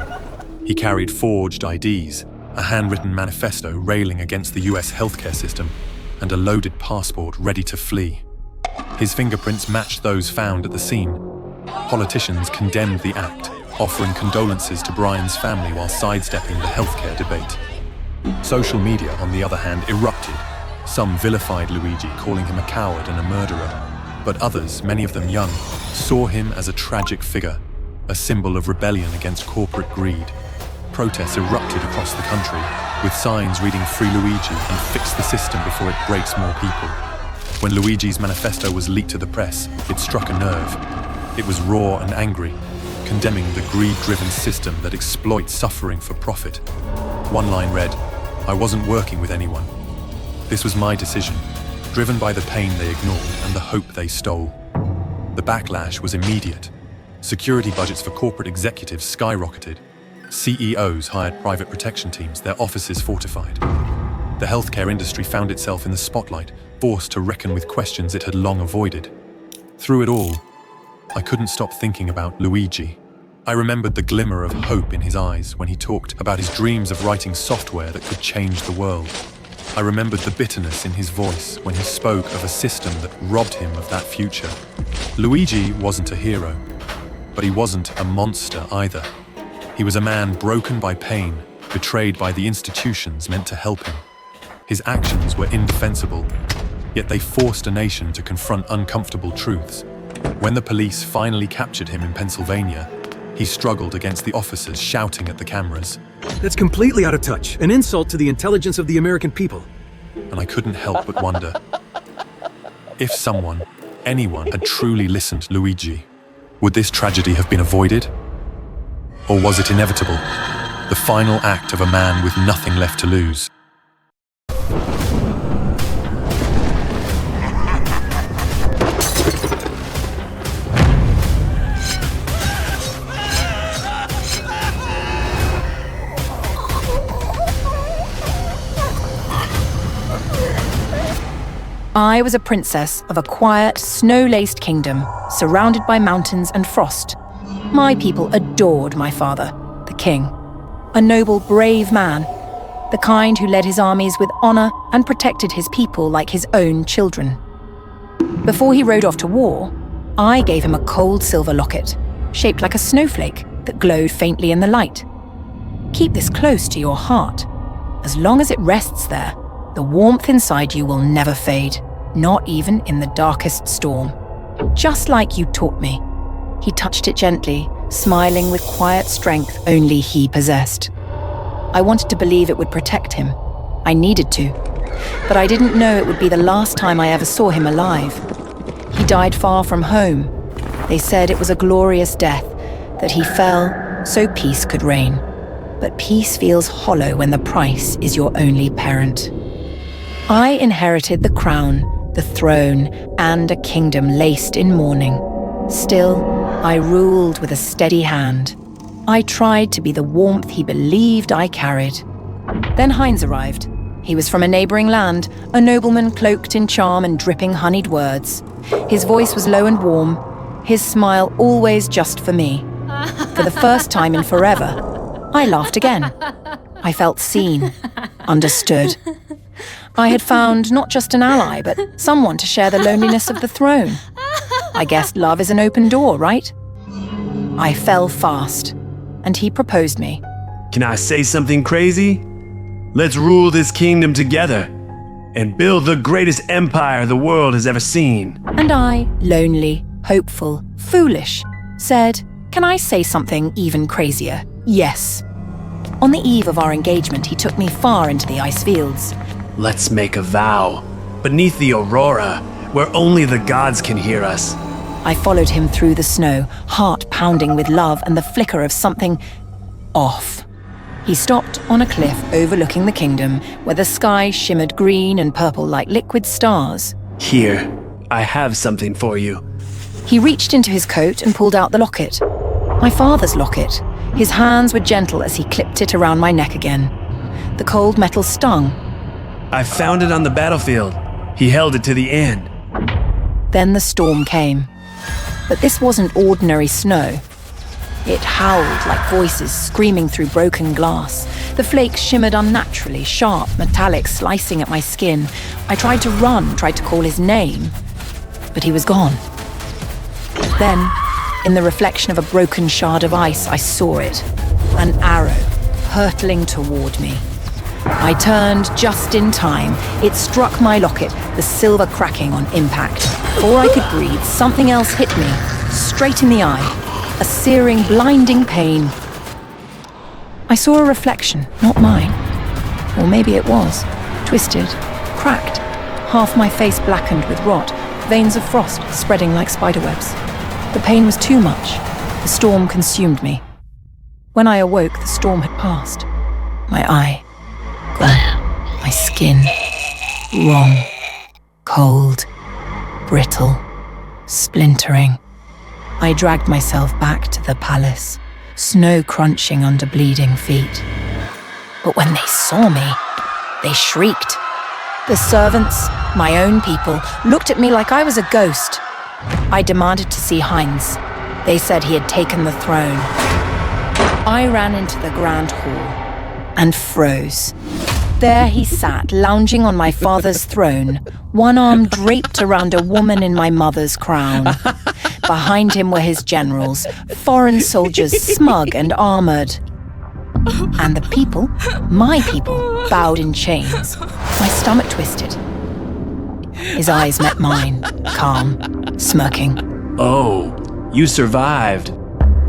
He carried forged IDs, a handwritten manifesto railing against the US healthcare system, and a loaded passport ready to flee. His fingerprints matched those found at the scene. Politicians condemned the act, offering condolences to Brian's family while sidestepping the healthcare debate. Social media, on the other hand, erupted. Some vilified Luigi, calling him a coward and a murderer. But others, many of them young, saw him as a tragic figure, a symbol of rebellion against corporate greed. Protests erupted across the country, with signs reading Free Luigi and Fix the System before it breaks more people. When Luigi's manifesto was leaked to the press, it struck a nerve. It was raw and angry, condemning the greed-driven system that exploits suffering for profit. One line read, "I wasn't working with anyone. This was my decision, driven by the pain they ignored and the hope they stole." The backlash was immediate. Security budgets for corporate executives skyrocketed. CEOs hired private protection teams, their offices fortified. The healthcare industry found itself in the spotlight, forced to reckon with questions it had long avoided. Through it all, I couldn't stop thinking about Luigi. I remembered the glimmer of hope in his eyes when he talked about his dreams of writing software that could change the world. I remembered the bitterness in his voice when he spoke of a system that robbed him of that future. Luigi wasn't a hero, but he wasn't a monster either. He was a man broken by pain, betrayed by the institutions meant to help him. His actions were indefensible, yet they forced a nation to confront uncomfortable truths. When the police finally captured him in Pennsylvania, he struggled against the officers shouting at the cameras. That's completely out of touch. An insult to the intelligence of the American people. And I couldn't help but wonder, if someone, anyone, had truly listened to Luigi, would this tragedy have been avoided? Or was it inevitable, the final act of a man with nothing left to lose? I was a princess of a quiet, snow-laced kingdom, surrounded by mountains and frost. My people adored my father, the king. A noble, brave man, the kind who led his armies with honor and protected his people like his own children. Before he rode off to war, I gave him a cold silver locket, shaped like a snowflake that glowed faintly in the light. Keep this close to your heart. As long as it rests there, the warmth inside you will never fade, not even in the darkest storm. Just like you taught me. He touched it gently, smiling with quiet strength only he possessed. I wanted to believe it would protect him. I needed to. But I didn't know it would be the last time I ever saw him alive. He died far from home. They said it was a glorious death, that he fell so peace could reign. But peace feels hollow when the price is your only parent. I inherited the crown, the throne, and a kingdom laced in mourning. Still, I ruled with a steady hand. I tried to be the warmth he believed I carried. Then Heinz arrived. He was from a neighboring land, a nobleman cloaked in charm and dripping honeyed words. His voice was low and warm, his smile always just for me. For the first time in forever, I laughed again. I felt seen, understood. I had found not just an ally, but someone to share the loneliness of the throne. I guessed love is an open door, right? I fell fast, and he proposed me. Can I say something crazy? Let's rule this kingdom together and build the greatest empire the world has ever seen. And I, lonely, hopeful, foolish, said, can I say something even crazier? Yes. On the eve of our engagement, he took me far into the ice fields. Let's make a vow, beneath the aurora, where only the gods can hear us. I followed him through the snow, heart pounding with love and the flicker of something off. He stopped on a cliff overlooking the kingdom, where the sky shimmered green and purple like liquid stars. Here, I have something for you. He reached into his coat and pulled out the locket. My father's locket. His hands were gentle as he clipped it around my neck again. The cold metal stung. I found it on the battlefield. He held it to the end. Then the storm came. But this wasn't ordinary snow. It howled like voices screaming through broken glass. The flakes shimmered unnaturally, sharp, metallic, slicing at my skin. I tried to run, tried to call his name, but he was gone. Then, in the reflection of a broken shard of ice, I saw it. An arrow, hurtling toward me. I turned just in time. It struck my locket, the silver cracking on impact. Before I could breathe, something else hit me, straight in the eye. A searing, blinding pain. I saw a reflection, not mine. Or maybe it was. Twisted, cracked, half my face blackened with rot, veins of frost spreading like spiderwebs. The pain was too much. The storm consumed me. When I awoke, the storm had passed. My eye, gone. My skin, wrong, cold, brittle, splintering. I dragged myself back to the palace, snow crunching under bleeding feet. But when they saw me, they shrieked. The servants, my own people, looked at me like I was a ghost. I demanded to see Heinz. They said he had taken the throne. I ran into the grand hall and froze. There he sat, lounging on my father's throne, one arm draped around a woman in my mother's crown. Behind him were his generals, foreign soldiers smug and armored. And the people, my people, bowed in chains. My stomach twisted. His eyes met mine, calm, smirking. Oh, you survived.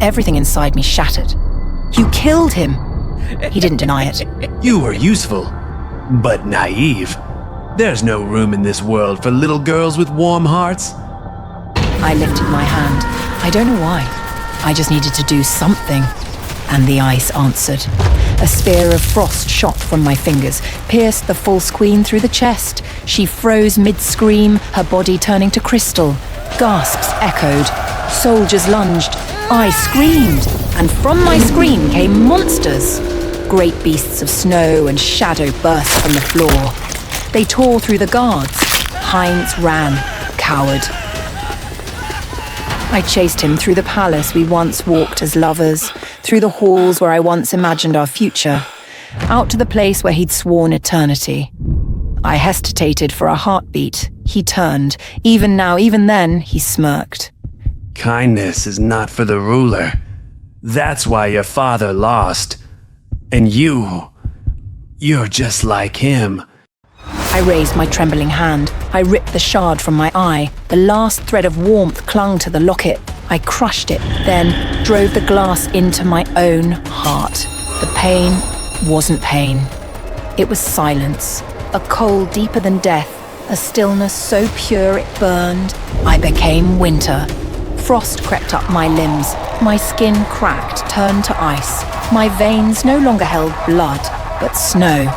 Everything inside me shattered. You killed him. He didn't deny it. You were useful, but naive. There's no room in this world for little girls with warm hearts. I lifted my hand. I don't know why. I just needed to do something. And the ice answered. A spear of frost shot from my fingers, pierced the false queen through the chest. She froze mid-scream, her body turning to crystal. Gasps echoed. Soldiers lunged. I screamed. And from my scream came monsters. Great beasts of snow and shadow burst from the floor. They tore through the guards. Heinz ran, coward. I chased him through the palace we once walked as lovers, through the halls where I once imagined our future, out to the place where he'd sworn eternity. I hesitated for a heartbeat. He turned. Even now, even then, he smirked. Kindness is not for the ruler. That's why your father lost. And you're just like him. I raised my trembling hand. I ripped the shard from my eye. The last thread of warmth clung to the locket. I crushed it, then drove the glass into my own heart. The pain wasn't pain. It was silence, a cold deeper than death, a stillness so pure it burned. I became winter. Frost crept up my limbs. My skin cracked, turned to ice. My veins no longer held blood, but snow.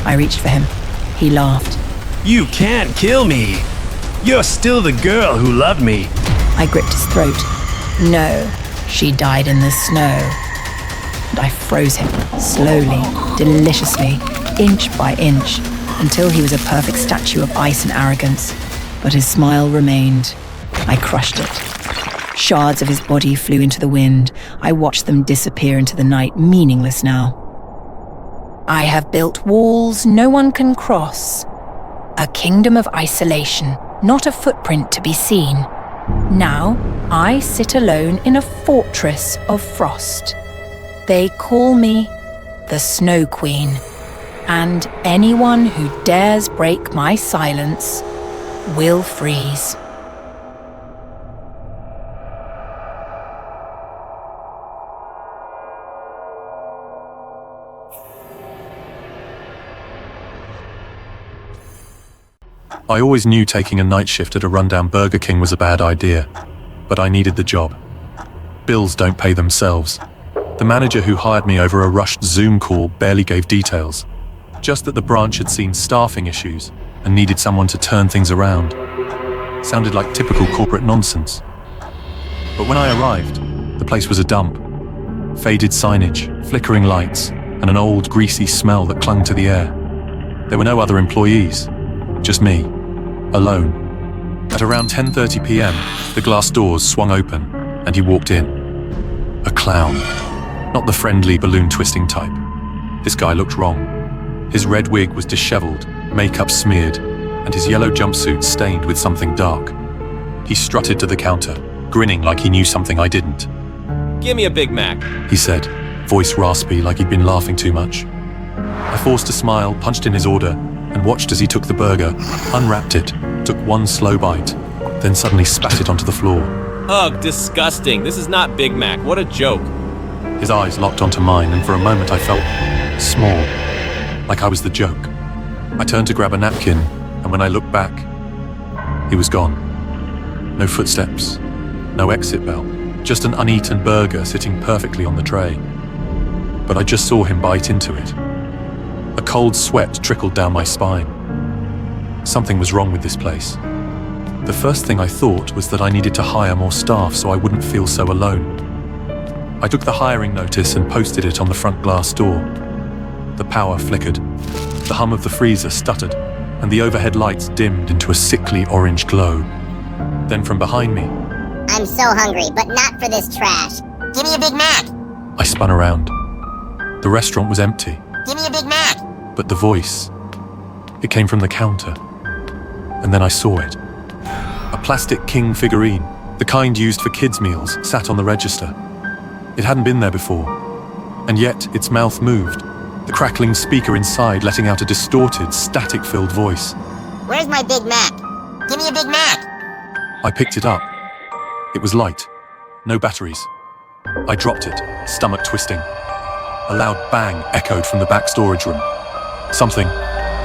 I reached for him. He laughed. You can't kill me. You're still the girl who loved me. I gripped his throat. No, she died in the snow. And I froze him, slowly, deliciously, inch by inch, until he was a perfect statue of ice and arrogance. But his smile remained. I crushed it. Shards of his body flew into the wind. I watched them disappear into the night, meaningless now. I have built walls no one can cross. A kingdom of isolation, not a footprint to be seen. Now, I sit alone in a fortress of frost. They call me the Snow Queen, and anyone who dares break my silence will freeze. I always knew taking a night shift at a rundown Burger King was a bad idea, but I needed the job. Bills don't pay themselves. The manager who hired me over a rushed Zoom call barely gave details, just that the branch had seen staffing issues and needed someone to turn things around. Sounded like typical corporate nonsense. But when I arrived, the place was a dump. Faded signage, flickering lights, and an old, greasy smell that clung to the air. There were no other employees, just me, alone. At around 10:30 p.m., the glass doors swung open, and he walked in. A clown, not the friendly balloon-twisting type. This guy looked wrong. His red wig was disheveled, makeup smeared, and his yellow jumpsuit stained with something dark. He strutted to the counter, grinning like he knew something I didn't. Give me a Big Mac, he said, voice raspy like he'd been laughing too much. I forced a smile, punched in his order, and watched as he took the burger, unwrapped it, took one slow bite, then suddenly spat it onto the floor. Ugh, disgusting. This is not Big Mac. What a joke. His eyes locked onto mine, and for a moment I felt small, like I was the joke. I turned to grab a napkin, and when I looked back, he was gone. No footsteps, no exit bell, just an uneaten burger sitting perfectly on the tray. But I just saw him bite into it. A cold sweat trickled down my spine. Something was wrong with this place. The first thing I thought was that I needed to hire more staff so I wouldn't feel so alone. I took the hiring notice and posted it on the front glass door. The power flickered. The hum of the freezer stuttered, and the overhead lights dimmed into a sickly orange glow. Then from behind me, I'm so hungry, but not for this trash. Give me a Big Mac. I spun around. The restaurant was empty. Give me a Big Mac. But the voice, it came from the counter. And then I saw it. A plastic king figurine, The kind used for kids' meals sat on the register. It hadn't been there before, and yet its mouth moved, the crackling speaker inside letting out a distorted, static-filled voice. Where's my Big Mac? Give me a Big Mac! I picked it up. It was light, no batteries. I dropped it, stomach twisting. A loud bang echoed from the back storage room. Something,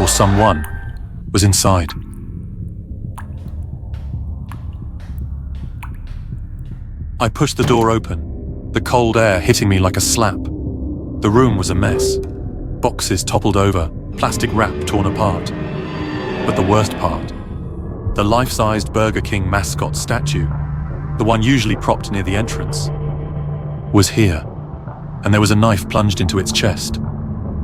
or someone, was inside. I pushed the door open, the cold air hitting me like a slap. The room was a mess. Boxes toppled over, plastic wrap torn apart. But the worst part, the life-sized Burger King mascot statue, the one usually propped near the entrance, was here, and there was a knife plunged into its chest.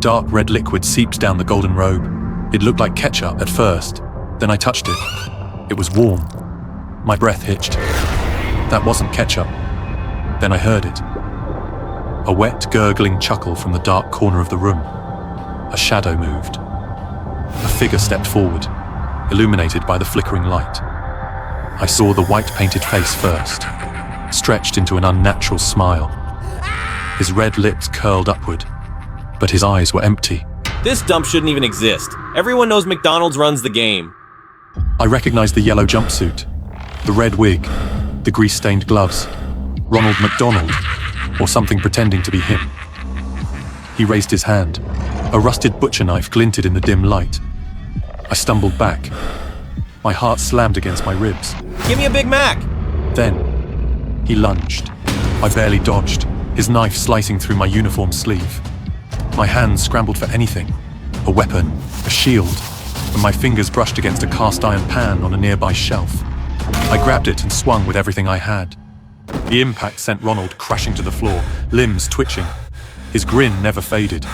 Dark red liquid seeped down the golden robe. It looked like ketchup at first, then I touched it. It was warm. My breath hitched. That wasn't ketchup. Then I heard it. A wet, gurgling chuckle from the dark corner of the room. A shadow moved. A figure stepped forward, illuminated by the flickering light. I saw the white-painted face first, stretched into an unnatural smile. His red lips curled upward, but his eyes were empty. This dump shouldn't even exist. Everyone knows McDonald's runs the game. I recognized the yellow jumpsuit, the red wig, the grease-stained gloves. Ronald McDonald, or something pretending to be him. He raised his hand. A rusted butcher knife glinted in the dim light. I stumbled back. My heart slammed against my ribs. Give me a Big Mac! Then, he lunged. I barely dodged, his knife slicing through my uniform sleeve. My hands scrambled for anything. A weapon, a shield, and my fingers brushed against a cast-iron pan on a nearby shelf. I grabbed it and swung with everything I had. The impact sent Ronald crashing to the floor, limbs twitching. His grin never faded.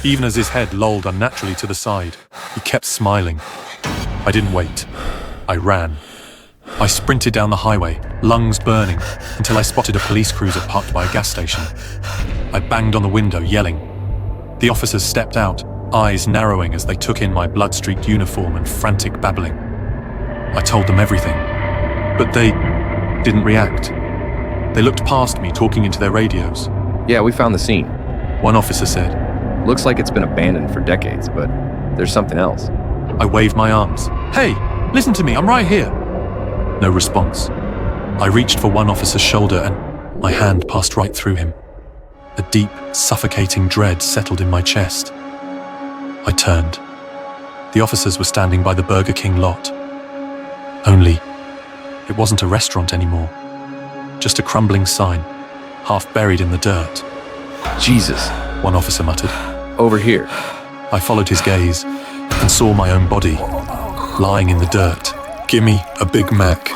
Even as his head lolled unnaturally to the side, he kept smiling. I didn't wait. I ran. I sprinted down the highway, lungs burning, until I spotted a police cruiser parked by a gas station. I banged on the window, yelling. The officers stepped out, eyes narrowing as they took in my blood-streaked uniform and frantic babbling. I told them everything, but they didn't react. They looked past me, talking into their radios. Yeah, we found the scene. One officer said. Looks like it's been abandoned for decades, but there's something else. I waved my arms. Hey, listen to me, I'm right here. No response. I reached for one officer's shoulder and my hand passed right through him. A deep, suffocating dread settled in my chest. I turned. The officers were standing by the Burger King lot. Only, it wasn't a restaurant anymore. Just a crumbling sign, half buried in the dirt. Jesus, one officer muttered. Over here. I followed his gaze and saw my own body, lying in the dirt. Gimme a Big Mac.